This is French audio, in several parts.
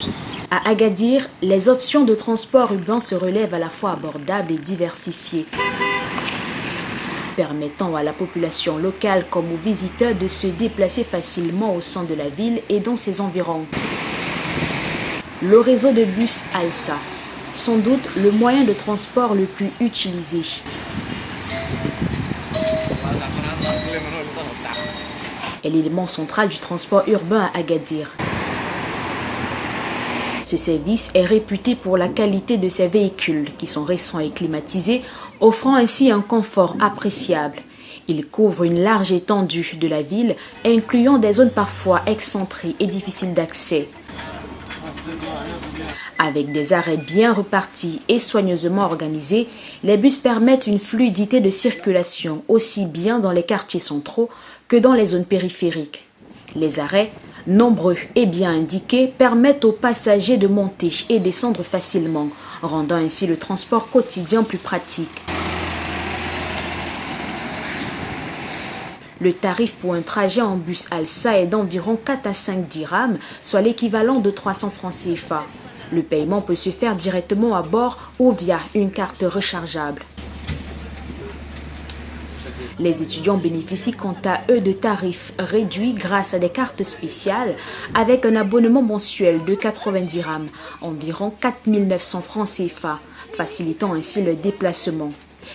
À Agadir, les options de transport urbain se relèvent à la fois abordables et diversifiées, permettant à la population locale comme aux visiteurs de se déplacer facilement au centre de la ville et dans ses environs. Le réseau de bus Alsa, sans doute le moyen de transport le plus utilisé. Est l'élément central du transport urbain à Agadir. Ce service est réputé pour la qualité de ses véhicules, qui sont récents et climatisés, offrant ainsi un confort appréciable. Il couvre une large étendue de la ville, incluant des zones parfois excentrées et difficiles d'accès. Avec des arrêts bien repartis et soigneusement organisés, les bus permettent une fluidité de circulation aussi bien dans les quartiers centraux que dans les zones périphériques. Les arrêts, nombreux et bien indiqués, permettent aux passagers de monter et descendre facilement, rendant ainsi le transport quotidien plus pratique. Le tarif pour un trajet en bus Alsa est d'environ 4 à 5 dirhams, soit l'équivalent de 300 francs CFA. Le paiement peut se faire directement à bord ou via une carte rechargeable. Les étudiants bénéficient quant à eux de tarifs réduits grâce à des cartes spéciales avec un abonnement mensuel de 90 dirhams, environ 4 900 francs CFA, facilitant ainsi le déplacement.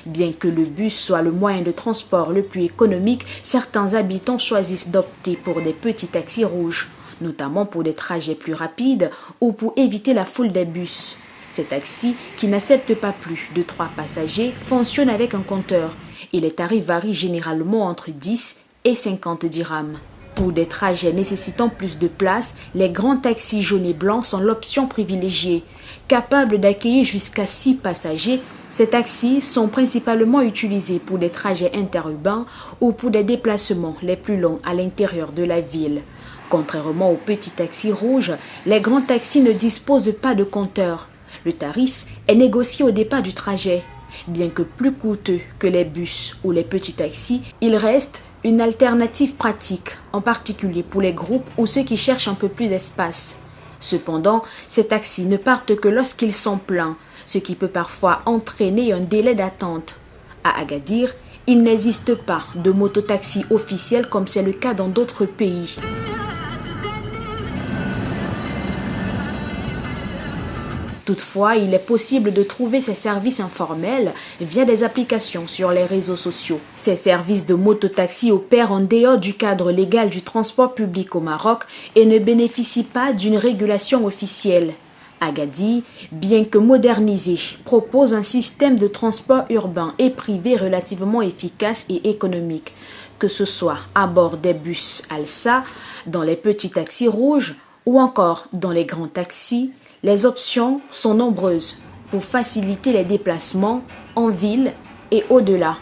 Bien que le bus soit le moyen de transport le plus économique, certains habitants choisissent d'opter pour des petits taxis rouges, notamment pour des trajets plus rapides ou pour éviter la foule des bus. Ces taxis, qui n'acceptent pas plus de 3 passagers, fonctionnent avec un compteur et les tarifs varient généralement entre 10 et 50 dirhams. Pour des trajets nécessitant plus de place, les grands taxis jaunes et blancs sont l'option privilégiée. Capables d'accueillir jusqu'à 6 passagers, ces taxis sont principalement utilisés pour des trajets interurbains ou pour des déplacements les plus longs à l'intérieur de la ville. Contrairement aux petits taxis rouges, les grands taxis ne disposent pas de compteur. Le tarif est négocié au départ du trajet. Bien que plus coûteux que les bus ou les petits taxis, il reste une alternative pratique, en particulier pour les groupes ou ceux qui cherchent un peu plus d'espace. Cependant, ces taxis ne partent que lorsqu'ils sont pleins, ce qui peut parfois entraîner un délai d'attente. À Agadir, il n'existe pas de mototaxi officiel comme c'est le cas dans d'autres pays. Toutefois, il est possible de trouver ces services informels via des applications sur les réseaux sociaux. Ces services de mototaxi opèrent en dehors du cadre légal du transport public au Maroc et ne bénéficient pas d'une régulation officielle. Agadir, bien que modernisé, propose un système de transport urbain et privé relativement efficace et économique, que ce soit à bord des bus Alsa, dans les petits taxis rouges ou encore dans les grands taxis. Les options sont nombreuses pour faciliter les déplacements en ville et au-delà.